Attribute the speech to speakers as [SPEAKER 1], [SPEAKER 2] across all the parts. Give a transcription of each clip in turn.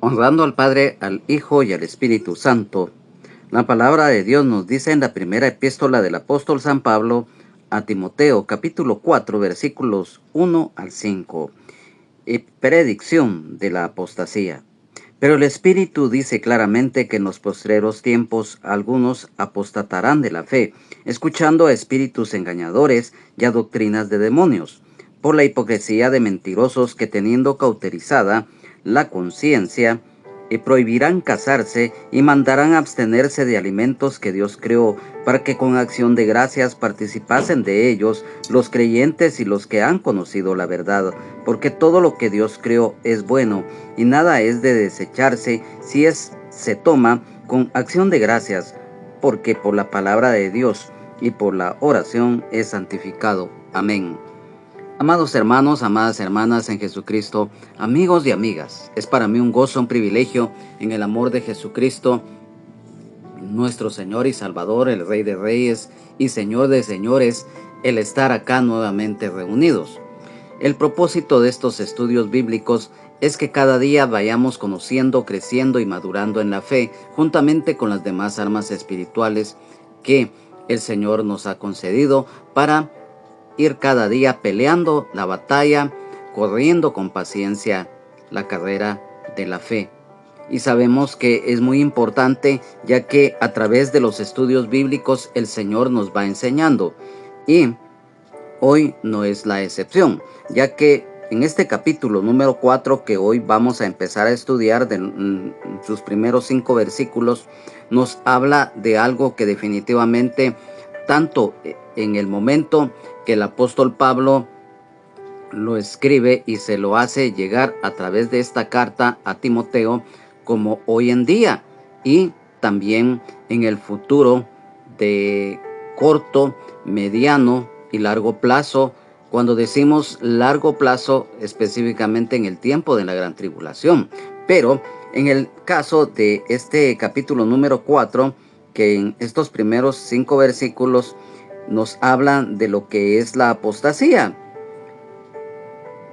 [SPEAKER 1] Honrando al Padre, al Hijo y al Espíritu Santo. La palabra de Dios nos dice en la primera epístola del apóstol San Pablo a Timoteo, capítulo 4, versículos 1 al 5. Predicción de la apostasía. Pero el Espíritu dice claramente que en los postreros tiempos algunos apostatarán de la fe, escuchando a espíritus engañadores y a doctrinas de demonios, por la hipocresía de mentirosos que teniendo cauterizada la conciencia, prohibirán casarse y mandarán abstenerse de alimentos que Dios creó, para que con acción de gracias participasen de ellos los creyentes y los que han conocido la verdad, porque todo lo que Dios creó es bueno, y nada es de desecharse si se toma con acción de gracias, porque por la palabra de Dios y por la oración es santificado. Amén. Amados hermanos, amadas hermanas en Jesucristo, amigos y amigas, es para mí un gozo, un privilegio en el amor de Jesucristo, nuestro Señor y Salvador, el Rey de Reyes y Señor de Señores, el estar acá nuevamente reunidos. El propósito de estos estudios bíblicos es que cada día vayamos conociendo, creciendo y madurando en la fe, juntamente con las demás armas espirituales que el Señor nos ha concedido para ir cada día peleando la batalla, corriendo con paciencia la carrera de la fe. Y sabemos que es muy importante, ya que a través de los estudios bíblicos el Señor nos va enseñando. Y hoy no es la excepción, ya que en este capítulo número 4 que hoy vamos a empezar a estudiar, de sus primeros 5 versículos, nos habla de algo que definitivamente, tanto en el momento que el apóstol Pablo lo escribe y se lo hace llegar a través de esta carta a Timoteo, como hoy en día y también en el futuro de corto, mediano y largo plazo. Cuando decimos largo plazo, específicamente en el tiempo de la gran tribulación. Pero en el caso de este capítulo número 4, que en estos primeros 5 versículos nos hablan de lo que es la apostasía,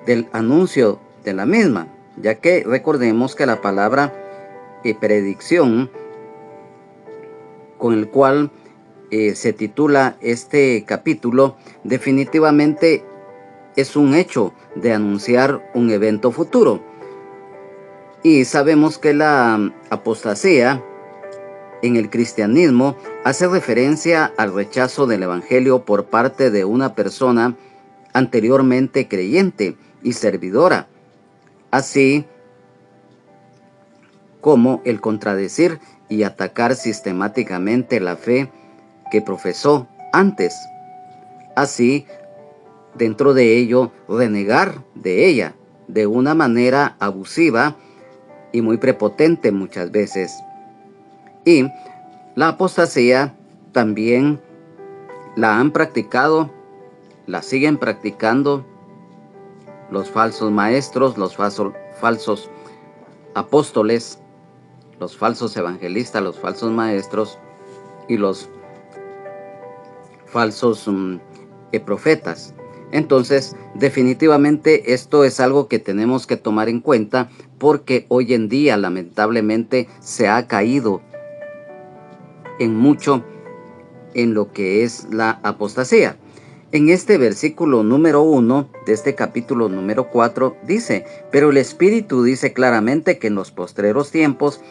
[SPEAKER 1] del anuncio de la misma, ya que recordemos que la palabra predicción, con el cual se titula este capítulo, definitivamente es un hecho de anunciar un evento futuro. Y sabemos que la apostasía en el cristianismo hace referencia al rechazo del evangelio por parte de una persona anteriormente creyente y servidora, así como el contradecir y atacar sistemáticamente la fe que profesó antes. Así, dentro de ello, renegar de ella de una manera abusiva y muy prepotente muchas veces. Y la apostasía también la han practicado, la siguen practicando los falsos maestros, los falsos apóstoles, los falsos evangelistas, los falsos maestros y los falsos profetas. Entonces, definitivamente esto es algo que tenemos que tomar en cuenta, porque hoy en día lamentablemente se ha caído en mucho en lo que es la apostasía. En este versículo número 1 de este capítulo número 4 dice: pero el Espíritu dice claramente que en los postreros tiempos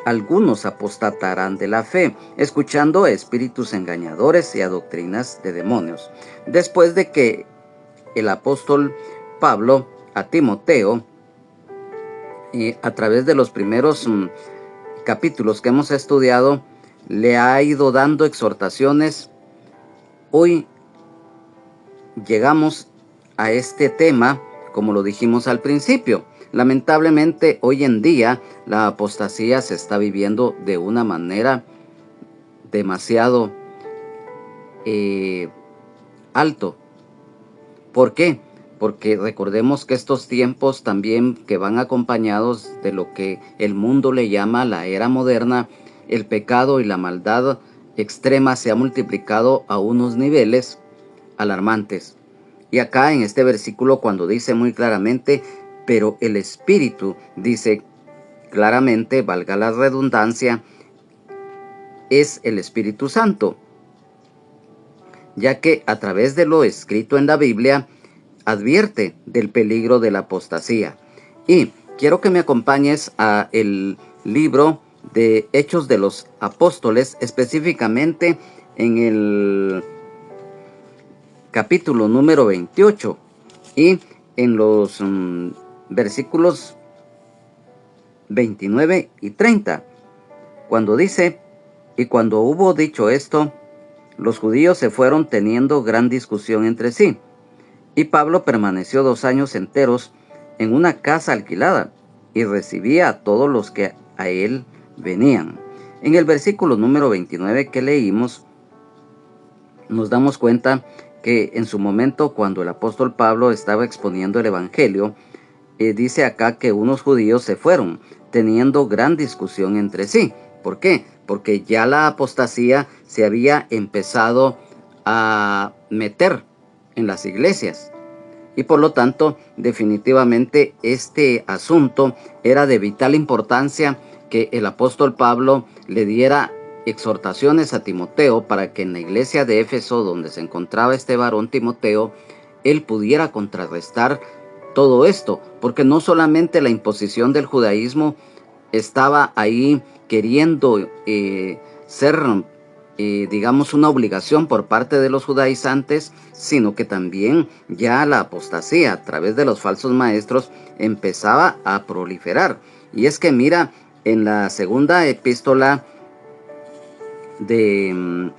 [SPEAKER 1] algunos apostatarán de la fe, escuchando a espíritus engañadores y a doctrinas de demonios. Después de que el apóstol Pablo a Timoteo, a través de los primeros capítulos que hemos estudiado, le ha ido dando exhortaciones, hoy llegamos a este tema, como lo dijimos al principio. Lamentablemente, hoy en día, la apostasía se está viviendo de una manera demasiado alto. ¿Por qué? Porque recordemos que estos tiempos también, que van acompañados de lo que el mundo le llama la era moderna, el pecado y la maldad extrema se ha multiplicado a unos niveles alarmantes. Y acá en este versículo, cuando dice muy claramente, pero el Espíritu dice claramente, valga la redundancia, es el Espíritu Santo, ya que a través de lo escrito en la Biblia advierte del peligro de la apostasía. Y quiero que me acompañes a el libro de Hechos de los Apóstoles, específicamente en el capítulo número 28 y en los versículos 29 y 30, cuando dice: y cuando hubo dicho esto, los judíos se fueron teniendo gran discusión entre sí, y Pablo permaneció 2 años enteros en una casa alquilada y recibía a todos los que a él venían. En el versículo número 29 que leímos, nos damos cuenta que en su momento, cuando el apóstol Pablo estaba exponiendo el evangelio, dice acá que unos judíos se fueron teniendo gran discusión entre sí. ¿Por qué? Porque ya la apostasía se había empezado a meter en las iglesias. Y por lo tanto, definitivamente este asunto era de vital importancia, que el apóstol Pablo le diera exhortaciones a Timoteo para que en la iglesia de Éfeso, donde se encontraba este varón Timoteo, él pudiera contrarrestar todo esto, porque no solamente la imposición del judaísmo estaba ahí queriendo ser, digamos, una obligación por parte de los judaizantes, sino que también ya la apostasía a través de los falsos maestros empezaba a proliferar. Y es que mira, en la segunda epístola de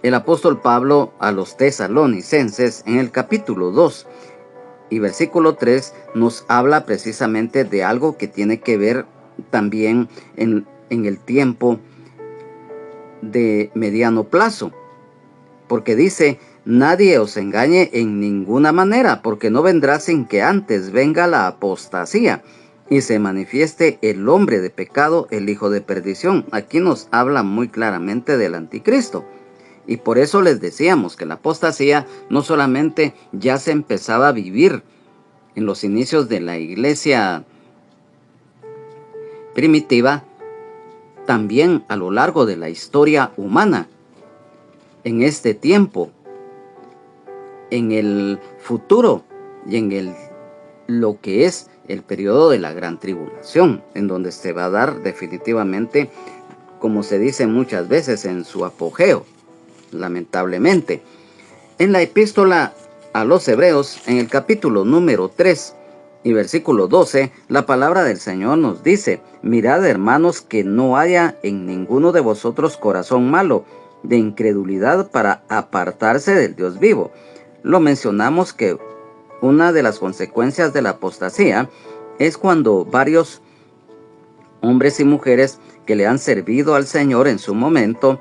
[SPEAKER 1] el apóstol Pablo a los tesalonicenses, en el capítulo 2 y versículo 3, nos habla precisamente de algo que tiene que ver también en el tiempo de mediano plazo, porque dice: nadie os engañe en ninguna manera, porque no vendrá sin que antes venga la apostasía y se manifieste el hombre de pecado, el hijo de perdición. Aquí nos habla muy claramente del anticristo. Y por eso les decíamos que la apostasía no solamente ya se empezaba a vivir en los inicios de la iglesia primitiva, también a lo largo de la historia humana, en este tiempo, en el futuro y en lo que es el periodo de la gran tribulación, en donde se va a dar definitivamente, como se dice muchas veces, en su apogeo, lamentablemente. En la epístola a los Hebreos, en el capítulo número 3 y versículo 12, la palabra del Señor nos dice: mirad, hermanos, que no haya en ninguno de vosotros corazón malo de incredulidad para apartarse del Dios vivo. Lo mencionamos que una de las consecuencias de la apostasía es cuando varios hombres y mujeres que le han servido al Señor en su momento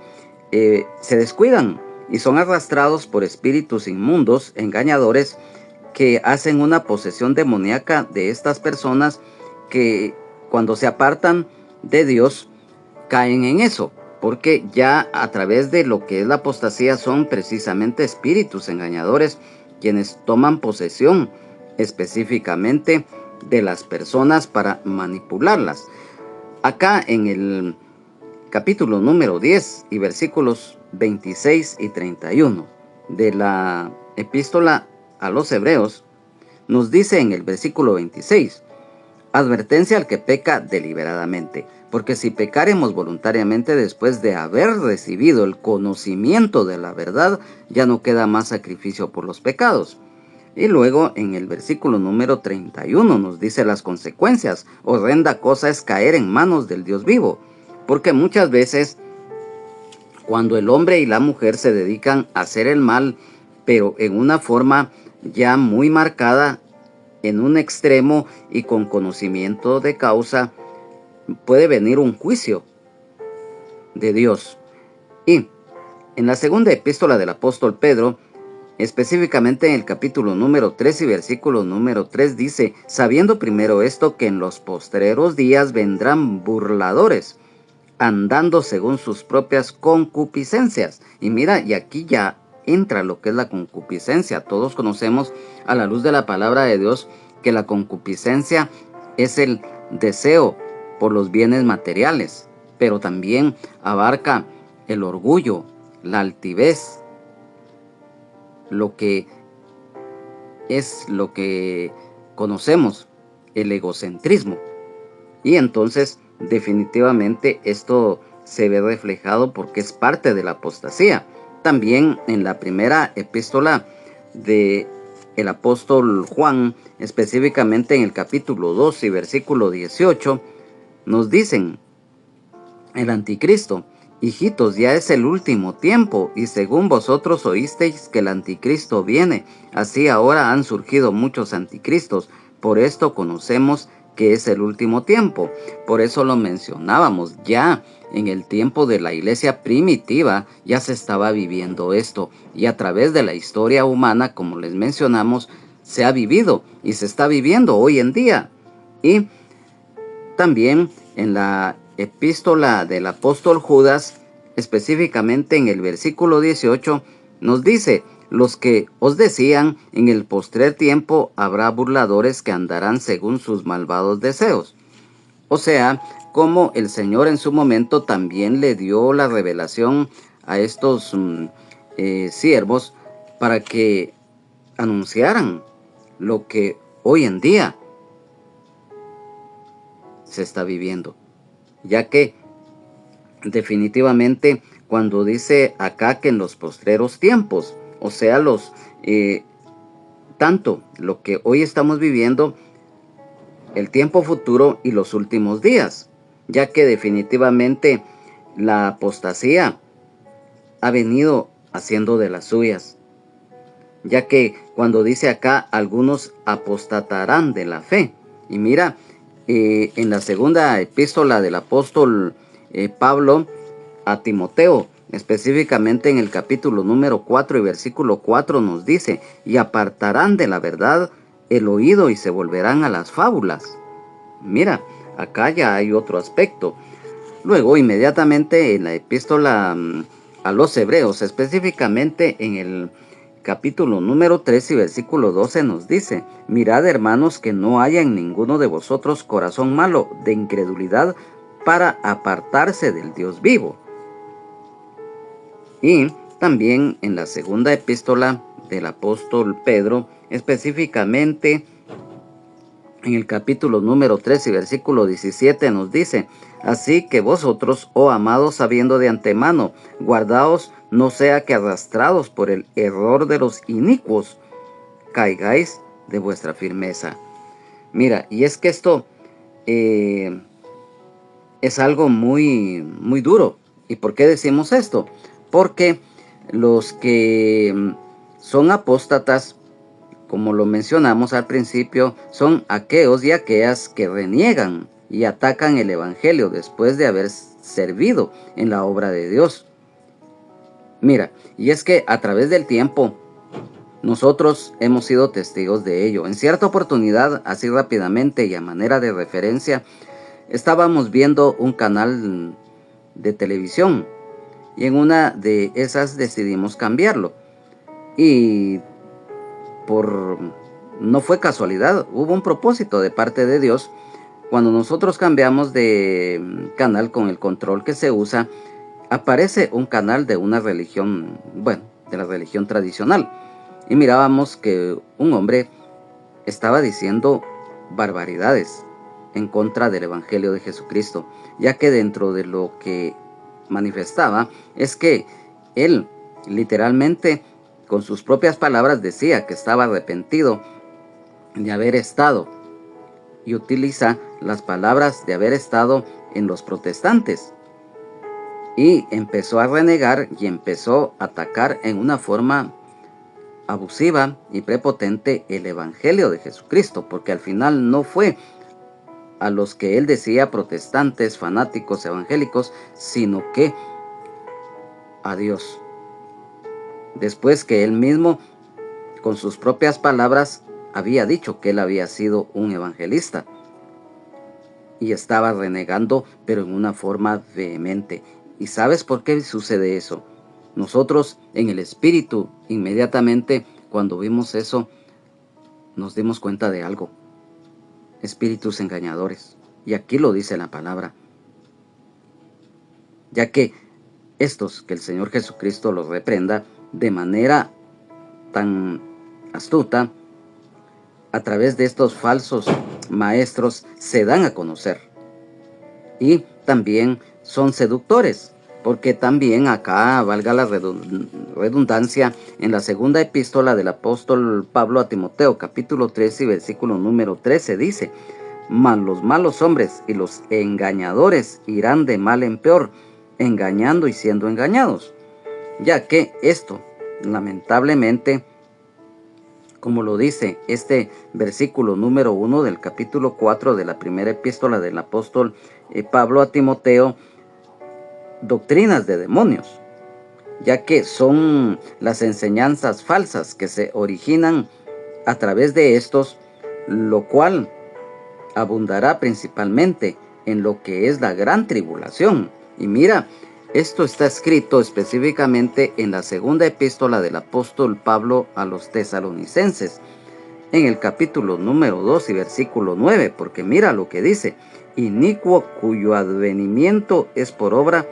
[SPEAKER 1] se descuidan y son arrastrados por espíritus inmundos, engañadores, que hacen una posesión demoníaca de estas personas, que cuando se apartan de Dios caen en eso, porque ya a través de lo que es la apostasía son precisamente espíritus engañadores quienes toman posesión específicamente de las personas para manipularlas. Acá en el capítulo número 10 y versículos 26 y 31 de la epístola a los Hebreos, nos dice en el versículo 26: advertencia al que peca deliberadamente, porque si pecaremos voluntariamente después de haber recibido el conocimiento de la verdad, ya no queda más sacrificio por los pecados. Y luego en el versículo número 31 nos dice las consecuencias: horrenda cosa es caer en manos del Dios vivo, porque muchas veces cuando el hombre y la mujer se dedican a hacer el mal, pero en una forma ya muy marcada, en un extremo y con conocimiento de causa, puede venir un juicio de Dios. Y en la segunda epístola del apóstol Pedro, específicamente en el capítulo número 3 y versículo número 3, dice: sabiendo primero esto, que en los postreros días vendrán burladores, andando según sus propias concupiscencias. Y mira, y aquí ya entra lo que es la concupiscencia. Todos conocemos, a la luz de la palabra de Dios, que la concupiscencia es el deseo por los bienes materiales, pero también abarca el orgullo, la altivez, lo que es lo que conocemos, el egocentrismo. Y entonces definitivamente esto se ve reflejado porque es parte de la apostasía. También en la primera epístola de el apóstol Juan, específicamente en el capítulo 2 y versículo 18, nos dicen: el anticristo, hijitos, ya es el último tiempo, y según vosotros oísteis que el anticristo viene, así ahora han surgido muchos anticristos. Por esto conocemos que es el último tiempo. Por eso lo mencionábamos, ya en el tiempo de la iglesia primitiva ya se estaba viviendo esto, y a través de la historia humana, como les mencionamos, se ha vivido y se está viviendo hoy en día. Y también en la epístola del apóstol Judas, específicamente en el versículo 18, nos dice: los que os decían, en el postrer tiempo habrá burladores que andarán según sus malvados deseos. O sea, como el Señor en su momento también le dio la revelación a estos siervos para que anunciaran lo que hoy en día se está viviendo, ya que definitivamente cuando dice acá que en los postreros tiempos, o sea, tanto lo que hoy estamos viviendo, el tiempo futuro y los últimos días, ya que definitivamente la apostasía ha venido haciendo de las suyas, ya que cuando dice acá algunos apostatarán de la fe, y mira, en la segunda epístola del apóstol Pablo a Timoteo, específicamente en el capítulo número 4 y versículo 4 nos dice: y apartarán de la verdad el oído y se volverán a las fábulas. Mira, acá ya hay otro aspecto. Luego, inmediatamente en la epístola a los hebreos, específicamente en el capítulo número 3 y versículo 12 nos dice: mirad, hermanos, que no haya en ninguno de vosotros corazón malo de incredulidad para apartarse del Dios vivo. Y también en la segunda epístola del apóstol Pedro, específicamente en el capítulo número 3 y versículo 17 nos dice: así que vosotros, oh amados, sabiendo de antemano, guardaos, no sea que arrastrados por el error de los inicuos, caigáis de vuestra firmeza. Mira, y es que esto es algo muy, muy duro. ¿Y por qué decimos esto? Porque los que son apóstatas, como lo mencionamos al principio, son aquellos y aquellas que reniegan y atacan el evangelio después de haber servido en la obra de Dios. Mira, y es que a través del tiempo nosotros hemos sido testigos de ello. En cierta oportunidad, así rápidamente y a manera de referencia, estábamos viendo un canal de televisión y en una de esas decidimos cambiarlo. Y no fue casualidad, hubo un propósito de parte de Dios. Cuando nosotros cambiamos de canal con el control que se usa, aparece un canal de una religión, bueno, de la religión tradicional. Y mirábamos que un hombre estaba diciendo barbaridades en contra del Evangelio de Jesucristo, ya que dentro de lo que manifestaba es que él literalmente con sus propias palabras decía que estaba arrepentido de haber estado, y utiliza las palabras de haber estado en los protestantes, y empezó a renegar y empezó a atacar en una forma abusiva y prepotente el Evangelio de Jesucristo, porque al final no fue a los que él decía protestantes, fanáticos, evangélicos, sino que a Dios. Después que él mismo, con sus propias palabras, había dicho que él había sido un evangelista y estaba renegando, pero en una forma vehemente. ¿Y sabes por qué sucede eso? Nosotros en el espíritu, inmediatamente cuando vimos eso, nos dimos cuenta de algo: espíritus engañadores. Y aquí lo dice la palabra, ya que estos, que el Señor Jesucristo los reprenda de manera tan astuta, a través de estos falsos maestros se dan a conocer. Y también son seductores, porque también acá, valga la redundancia, en la segunda epístola del apóstol Pablo a Timoteo, capítulo 13 y versículo número 13, dice: mas los malos hombres y los engañadores irán de mal en peor, engañando y siendo engañados. Ya que esto, lamentablemente, como lo dice este versículo número 1 del capítulo 4 de la primera epístola del apóstol Pablo a Timoteo, doctrinas de demonios, ya que son las enseñanzas falsas que se originan a través de estos, lo cual abundará principalmente en lo que es la gran tribulación. Y mira, esto está escrito específicamente en la segunda epístola del apóstol Pablo a los tesalonicenses, en el capítulo número 2 y versículo 9, porque mira lo que dice: inicuo cuyo advenimiento es por obra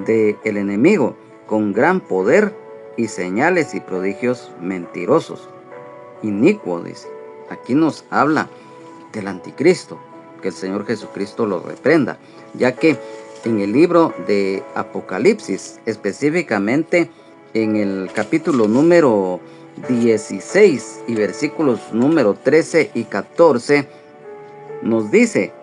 [SPEAKER 1] del enemigo, con gran poder y señales y prodigios mentirosos. Inicuo, dice. Aquí nos habla del anticristo, que el Señor Jesucristo lo reprenda, ya que en el libro de Apocalipsis, específicamente en el capítulo número 16 y versículos número 13 y 14, nos dice: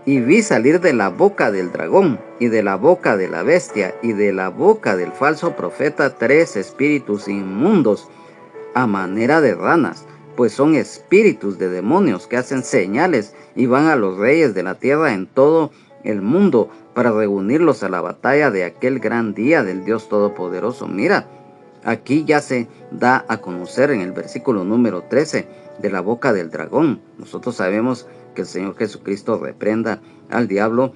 [SPEAKER 1] y vi salir de la boca del dragón, y de la boca de la bestia, y de la boca del falso profeta 3 espíritus inmundos, a manera de ranas, pues son espíritus de demonios que hacen señales y van a los reyes de la tierra en todo el mundo para reunirlos a la batalla de aquel gran día del Dios Todopoderoso. Mira, aquí ya se da a conocer en el versículo número 13 de la boca del dragón. Nosotros sabemos que el Señor Jesucristo reprenda al diablo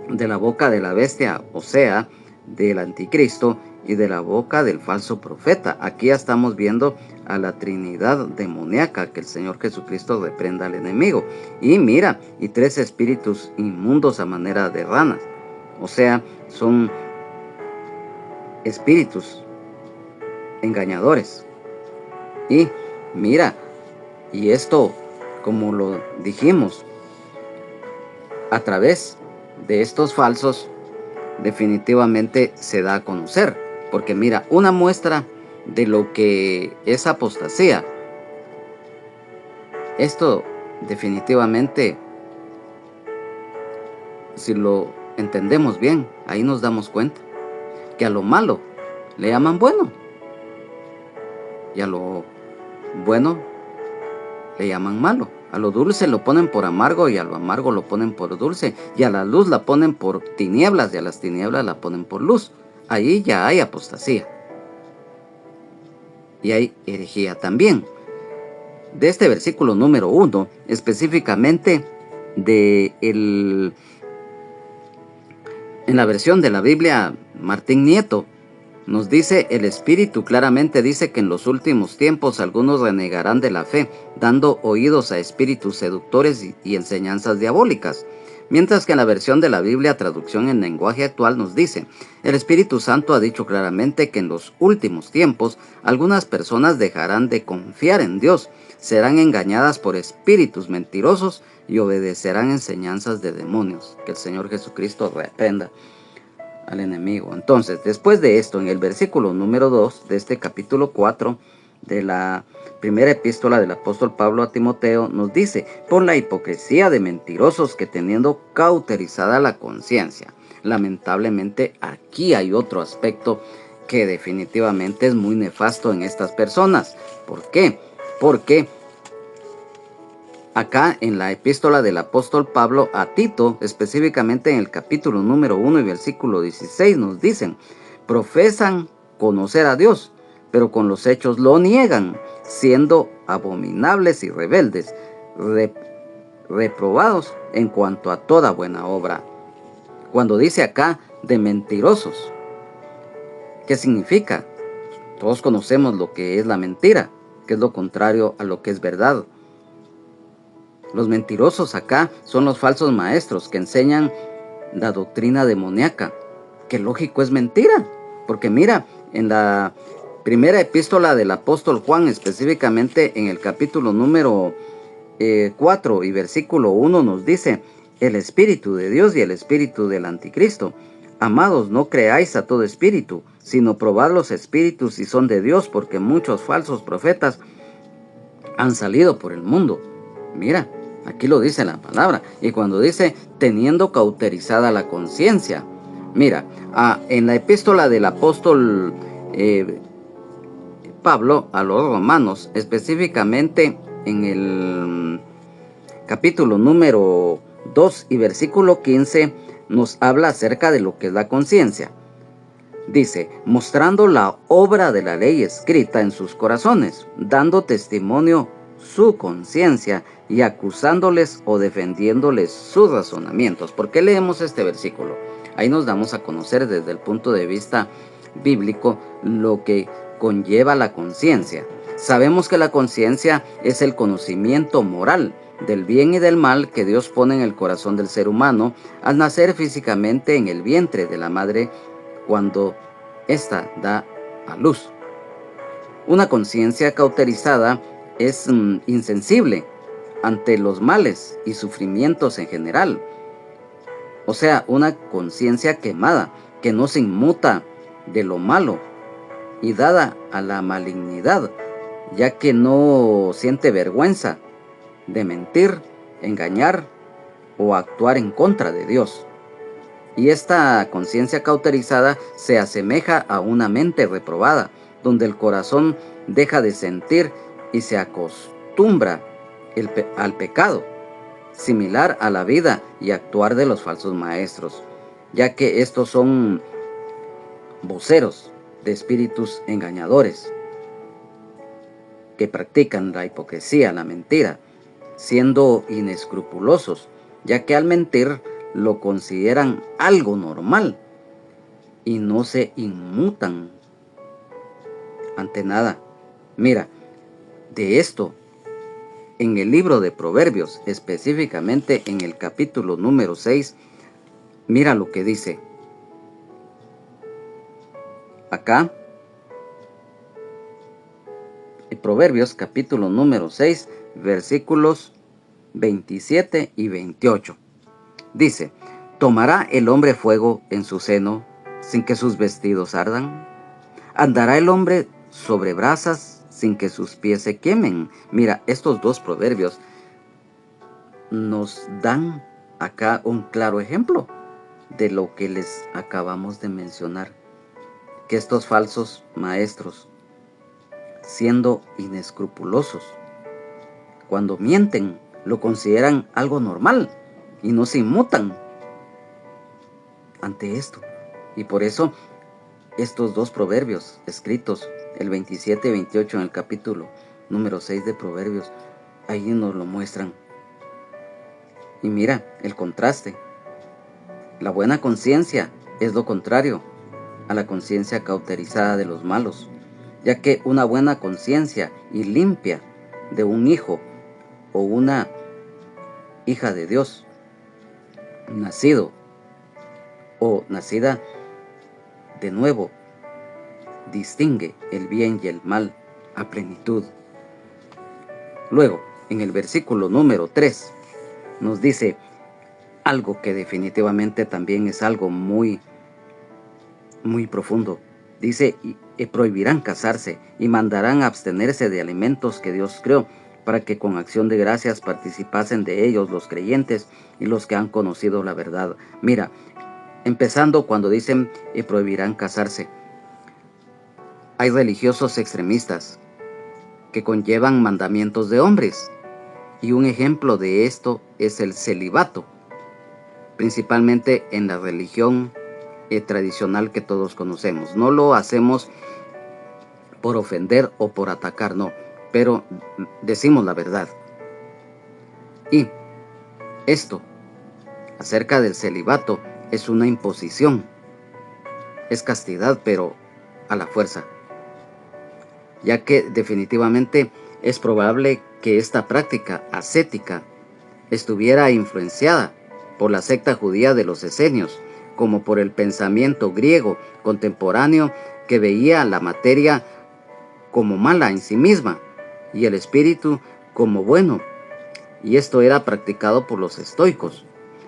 [SPEAKER 1] de la boca de la bestia, o sea, del anticristo, y de la boca del falso profeta. Aquí ya estamos viendo a la Trinidad demoníaca, que el Señor Jesucristo reprenda al enemigo. Y mira, y 3 espíritus inmundos a manera de ranas, o sea, son espíritus engañadores. Y mira, y esto, como lo dijimos, a través de estos falsos definitivamente se da a conocer. Porque mira, una muestra de lo que es apostasía, esto definitivamente, si lo entendemos bien, ahí nos damos cuenta que a lo malo le llaman bueno, y a lo bueno le llaman malo. A lo dulce lo ponen por amargo, y a lo amargo lo ponen por dulce, y a la luz la ponen por tinieblas, y a las tinieblas la ponen por luz. Ahí ya hay apostasía. Y hay herejía también. De este versículo número 1, específicamente en la versión de la Biblia Martín Nieto, nos dice: el Espíritu claramente dice que en los últimos tiempos algunos renegarán de la fe, dando oídos a espíritus seductores y enseñanzas diabólicas. Mientras que en la versión de la Biblia, traducción en lenguaje actual, nos dice: el Espíritu Santo ha dicho claramente que en los últimos tiempos algunas personas dejarán de confiar en Dios, serán engañadas por espíritus mentirosos y obedecerán enseñanzas de demonios. Que el Señor Jesucristo reprenda al enemigo. Entonces, después de esto, en el versículo número 2 de este capítulo 4 de la primera epístola del apóstol Pablo a Timoteo, nos dice: por la hipocresía de mentirosos que teniendo cauterizada la conciencia. Lamentablemente aquí hay otro aspecto que definitivamente es muy nefasto en estas personas. ¿Por qué? Porque acá en la epístola del apóstol Pablo a Tito, específicamente en el capítulo número 1 y versículo 16, nos dicen: profesan conocer a Dios, pero con los hechos lo niegan, siendo abominables y rebeldes, reprobados en cuanto a toda buena obra. Cuando dice acá de mentirosos, ¿qué significa? Todos conocemos lo que es la mentira, que es lo contrario a lo que es verdad. Los mentirosos acá son los falsos maestros que enseñan la doctrina demoníaca, que lógico es mentira, porque mira, en la primera epístola del apóstol Juan, específicamente en el capítulo número 4 y versículo 1 nos dice: el Espíritu de Dios y el Espíritu del Anticristo. Amados, no creáis a todo espíritu, sino probad los espíritus si son de Dios, porque muchos falsos profetas han salido por el mundo. Mira, aquí lo dice la palabra. Y cuando dice teniendo cauterizada la conciencia, mira, en la epístola del apóstol Pablo a los romanos, específicamente en el capítulo número 2 y versículo 15, nos habla acerca de lo que es la conciencia. Dice: mostrando la obra de la ley escrita en sus corazones, dando testimonio su conciencia y acusándoles o defendiéndoles sus razonamientos. ¿Por qué leemos este versículo? Ahí nos damos a conocer desde el punto de vista bíblico lo que conlleva la conciencia. Sabemos que la conciencia es el conocimiento moral del bien y del mal que Dios pone en el corazón del ser humano al nacer físicamente en el vientre de la madre cuando ésta da a luz. Una conciencia cauterizada es insensible ante los males y sufrimientos en general. O sea, una conciencia quemada que no se inmuta de lo malo y dada a la malignidad, ya que no siente vergüenza de mentir, engañar o actuar en contra de Dios. Y esta conciencia cauterizada se asemeja a una mente reprobada, donde el corazón deja de sentir y se acostumbra al pecado, similar a la vida y actuar de los falsos maestros, ya que estos son voceros de espíritus engañadores que practican la hipocresía, la mentira, siendo inescrupulosos, ya que al mentir lo consideran algo normal y no se inmutan ante nada. Mira, de esto, en el libro de Proverbios, específicamente en el capítulo número 6, mira lo que dice. Acá, en Proverbios capítulo número 6, versículos 27 y 28. Dice: ¿tomará el hombre fuego en su seno sin que sus vestidos ardan? ¿Andará el hombre sobre brasas sin que sus pies se quemen? Mira, estos dos proverbios nos dan acá un claro ejemplo de lo que les acabamos de mencionar, que estos falsos maestros, siendo inescrupulosos, cuando mienten, lo consideran algo normal y no se inmutan ante esto. Y por eso estos dos proverbios escritos, el 27 y 28 en el capítulo número 6 de Proverbios, ahí nos lo muestran. Y mira el contraste. La buena conciencia es lo contrario a la conciencia cauterizada de los malos, ya que una buena conciencia y limpia de un hijo o una hija de Dios, nacido o nacida de nuevo, distingue el bien y el mal a plenitud. Luego, en el versículo número 3, nos dice algo que definitivamente también es algo muy profundo. Dice: y prohibirán casarse y mandarán abstenerse de alimentos que Dios creó, para que con acción de gracias participasen de ellos los creyentes y los que han conocido la verdad. Mira, empezando cuando dicen y prohibirán casarse, hay religiosos extremistas que conllevan mandamientos de hombres, y un ejemplo de esto es el celibato, principalmente en la religión tradicional que todos conocemos. No lo hacemos por ofender o por atacar, no, pero decimos la verdad. Y esto acerca del celibato es una imposición, es castidad, pero a la fuerza, ya que definitivamente es probable que esta práctica ascética estuviera influenciada por la secta judía de los esenios, como por el pensamiento griego contemporáneo que veía la materia como mala en sí misma y el espíritu como bueno. Y esto era practicado por los estoicos.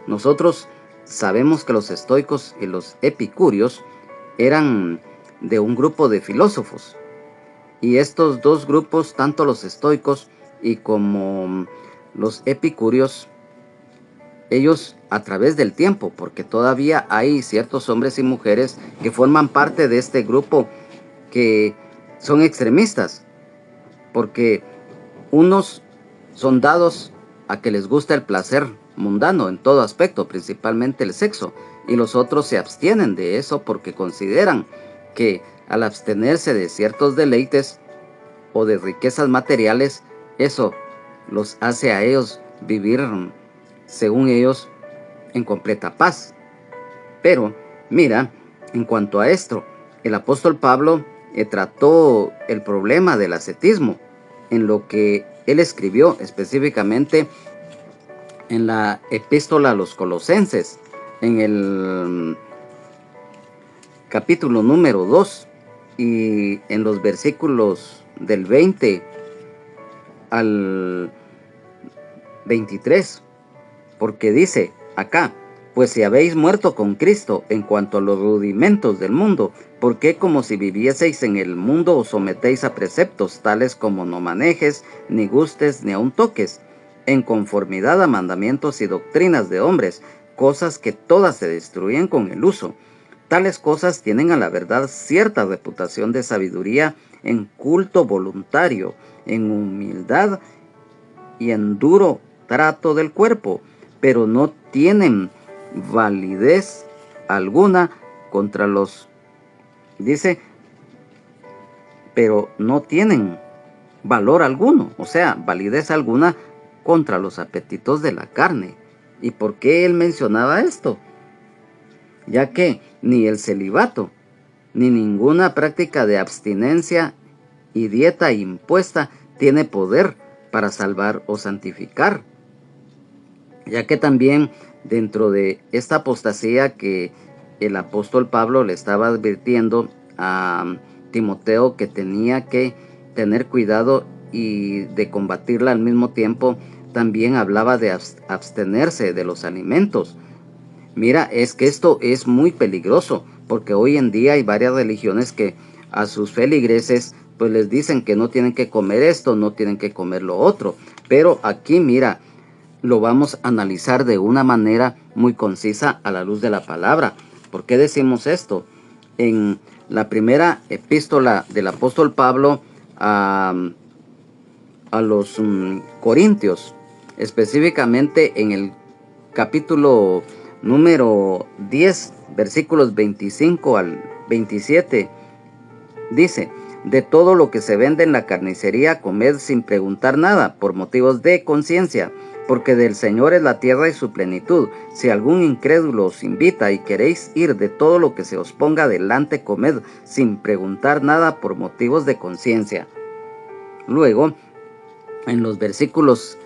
[SPEAKER 1] Nosotros sabemos que los estoicos y los epicúreos eran de un grupo de filósofos. Y estos dos grupos, tanto los estoicos y como los epicúreos, ellos a través del tiempo, porque todavía hay ciertos hombres y mujeres que forman parte de este grupo que son extremistas, porque unos son dados a que les gusta el placer mundano en todo aspecto, principalmente el sexo, y los otros se abstienen de eso porque consideran que al abstenerse de ciertos deleites o de riquezas materiales, eso los hace a ellos vivir, según ellos, en completa paz. Pero, mira, en cuanto a esto, el apóstol Pablo trató el problema del ascetismo en lo que él escribió específicamente en la epístola a los Colosenses, en el capítulo número 2 y en los versículos del 20 al 23, porque dice acá: pues si habéis muerto con Cristo en cuanto a los rudimentos del mundo, ¿por qué como si vivieseis en el mundo os sometéis a preceptos tales como no manejes, ni gustes, ni aun toques, en conformidad a mandamientos y doctrinas de hombres, cosas que todas se destruyen con el uso? Tales cosas tienen a la verdad cierta reputación de sabiduría en culto voluntario, en humildad y en duro trato del cuerpo, pero no tienen validez alguna contra los, dice, pero no tienen valor alguno, o sea, validez alguna contra los apetitos de la carne. ¿Y por qué él mencionaba esto? Ya que ni el celibato, ni ninguna práctica de abstinencia y dieta impuesta tiene poder para salvar o santificar, ya que también dentro de esta apostasía que el apóstol Pablo le estaba advirtiendo a Timoteo que tenía que tener cuidado y de combatirla al mismo tiempo, también hablaba de abstenerse de los alimentos. Mira, es que esto es muy peligroso, porque hoy en día hay varias religiones que a sus feligreses pues les dicen que no tienen que comer esto, no tienen que comer lo otro. Pero aquí, mira, lo vamos a analizar de una manera muy concisa a la luz de la palabra. ¿Por qué decimos esto? En la primera epístola del apóstol Pablo a los Corintios, específicamente en el capítulo número 10, versículos 25 al 27, dice: de todo lo que se vende en la carnicería, comed sin preguntar nada, por motivos de conciencia, porque del Señor es la tierra y su plenitud. Si algún incrédulo os invita y queréis ir, de todo lo que se os ponga delante, comed sin preguntar nada, por motivos de conciencia. Luego, en los versículos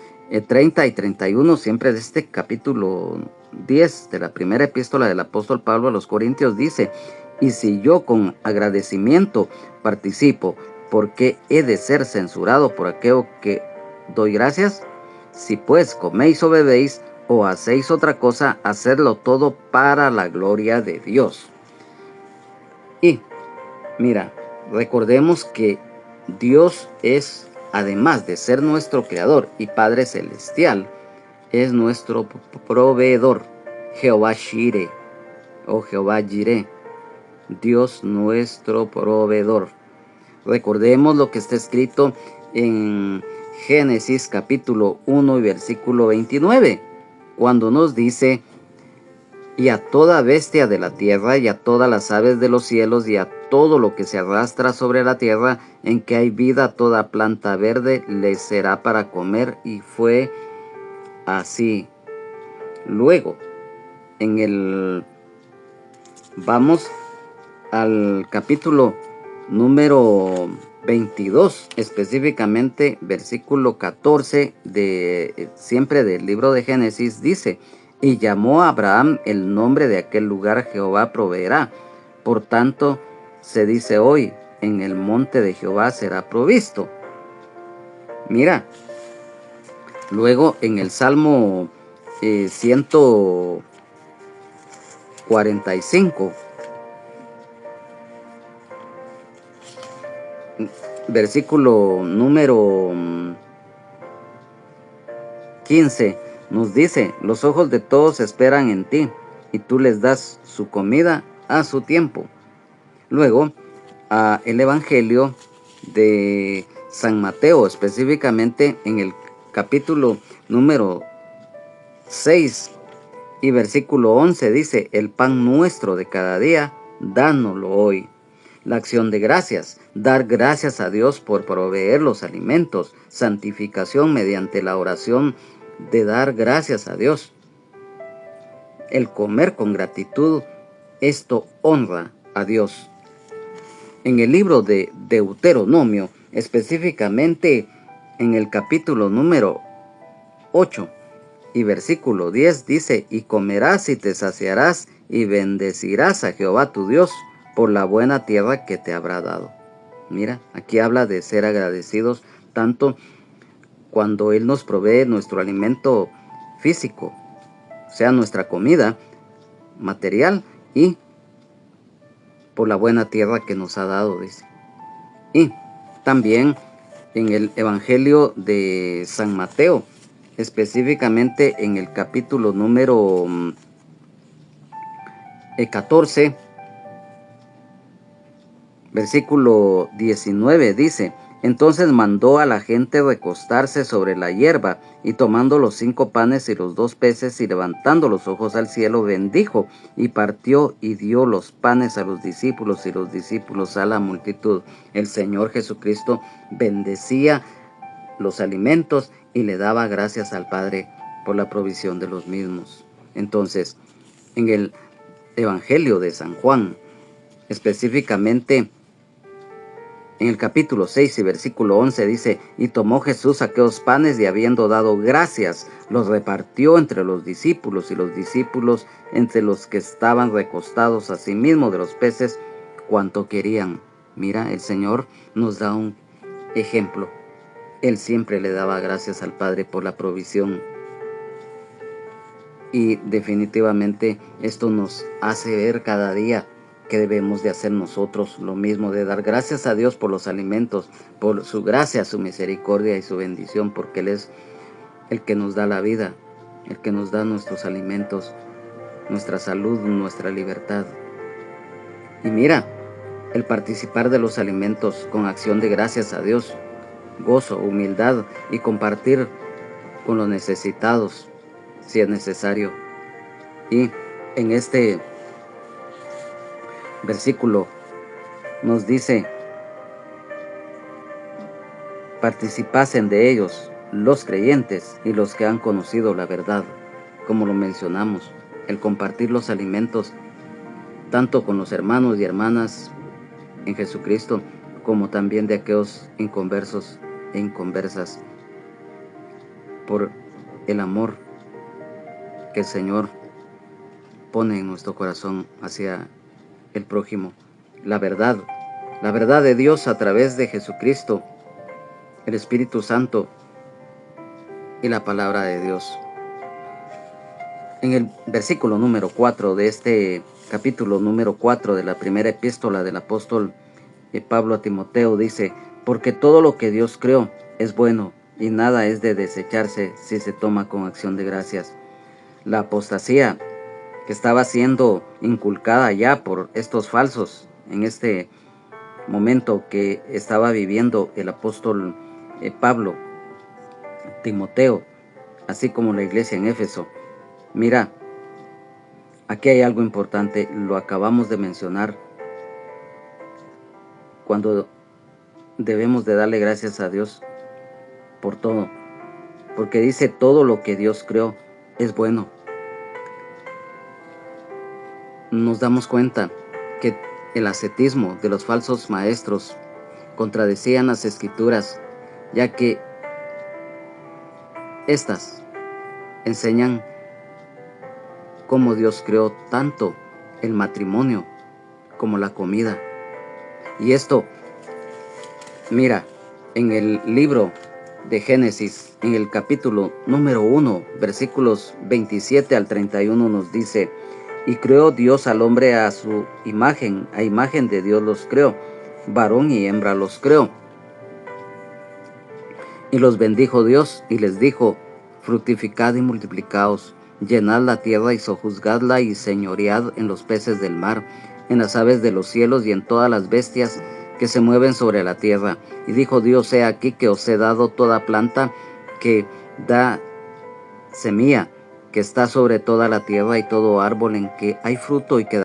[SPEAKER 1] 30 y 31, siempre de este capítulo 10 de la primera epístola del apóstol Pablo a los Corintios, dice: y si yo con agradecimiento participo, ¿por qué he de ser censurado por aquello que doy gracias? Si pues coméis o bebéis o hacéis otra cosa, hacedlo todo para la gloria de Dios. Y mira, recordemos que Dios es, además de ser nuestro creador y Padre celestial, es nuestro proveedor. Jehová Shire o Jehová Jireh, Dios nuestro proveedor. Recordemos lo que está escrito en Génesis capítulo 1 y versículo 29, cuando nos dice: y a toda bestia de la tierra, y a todas las aves de los cielos, y a todo lo que se arrastra sobre la tierra, en que hay vida, toda planta verde les será para comer. Y fue así. Luego, vamos al capítulo número 22, específicamente versículo 14 de siempre del libro de Génesis, dice: y llamó a Abraham el nombre de aquel lugar Jehová proveerá. Por tanto, se dice hoy, en el monte de Jehová será provisto. Mira, luego en el Salmo 145, versículo número 15, nos dice: los ojos de todos esperan en ti, y tú les das su comida a su tiempo. Luego, el Evangelio de San Mateo, específicamente en el capítulo número 6 y versículo 11, dice: el pan nuestro de cada día, dánoslo hoy. La acción de gracias, dar gracias a Dios por proveer los alimentos, santificación mediante la oración de dar gracias a Dios. El comer con gratitud, esto honra a Dios. En el libro de Deuteronomio, específicamente en el capítulo número 8 y versículo 10, dice: y comerás y te saciarás y bendecirás a Jehová tu Dios por la buena tierra que te habrá dado. Mira, aquí habla de ser agradecidos tanto cuando Él nos provee nuestro alimento físico, sea nuestra comida material, y por la buena tierra que nos ha dado, dice. Y también en el Evangelio de San Mateo, específicamente en el capítulo número 14, versículo 19, dice: entonces mandó a la gente recostarse sobre la hierba, y tomando los 5 panes y los 2 peces, y levantando los ojos al cielo, bendijo, y partió, y dio los panes a los discípulos, y los discípulos a la multitud. El Señor Jesucristo bendecía los alimentos y le daba gracias al Padre por la provisión de los mismos. Entonces, en el Evangelio de San Juan, específicamente en el capítulo 6 y versículo 11, dice: y tomó Jesús aquellos panes, y habiendo dado gracias, los repartió entre los discípulos, y los discípulos entre los que estaban recostados, asimismo de los peces, cuanto querían. Mira, el Señor nos da un ejemplo. Él siempre le daba gracias al Padre por la provisión. Y definitivamente esto nos hace ver cada día que debemos de hacer nosotros lo mismo, de dar gracias a Dios por los alimentos, por su gracia, su misericordia y su bendición, porque Él es el que nos da la vida, el que nos da nuestros alimentos, nuestra salud, nuestra libertad. Y mira, el participar de los alimentos con acción de gracias a Dios, gozo, humildad y compartir con los necesitados, si es necesario. Y en este versículo nos dice: participasen de ellos los creyentes y los que han conocido la verdad. Como lo mencionamos, el compartir los alimentos tanto con los hermanos y hermanas en Jesucristo, como también de aquellos inconversos e inconversas, por el amor que el Señor pone en nuestro corazón hacia el prójimo. La verdad de Dios a través de Jesucristo, el Espíritu Santo y la palabra de Dios. En el versículo número 4 de este capítulo número 4 de la primera epístola del apóstol Pablo a Timoteo, dice: porque todo lo que Dios creó es bueno, y nada es de desecharse si se toma con acción de gracias. La apostasía que estaba siendo inculcada ya por estos falsos en este momento que estaba viviendo el apóstol Pablo, Timoteo, así como la iglesia en Éfeso. Mira, aquí hay algo importante, lo acabamos de mencionar, cuando debemos de darle gracias a Dios por todo, porque dice: todo lo que Dios creó es bueno. Nos damos cuenta que el ascetismo de los falsos maestros contradecían las Escrituras, ya que estas enseñan cómo Dios creó tanto el matrimonio como la comida. Y esto, mira, en el libro de Génesis, en el capítulo número 1, versículos 27 al 31 nos dice: y creó Dios al hombre a su imagen, a imagen de Dios los creó, varón y hembra los creó. Y los bendijo Dios y les dijo: fructificad y multiplicaos, llenad la tierra y sojuzgadla y señoread en los peces del mar, en las aves de los cielos y en todas las bestias que se mueven sobre la tierra. Y dijo Dios: he aquí que os he dado toda planta que da semilla, que está sobre toda la tierra, y todo árbol en que hay fruto y que da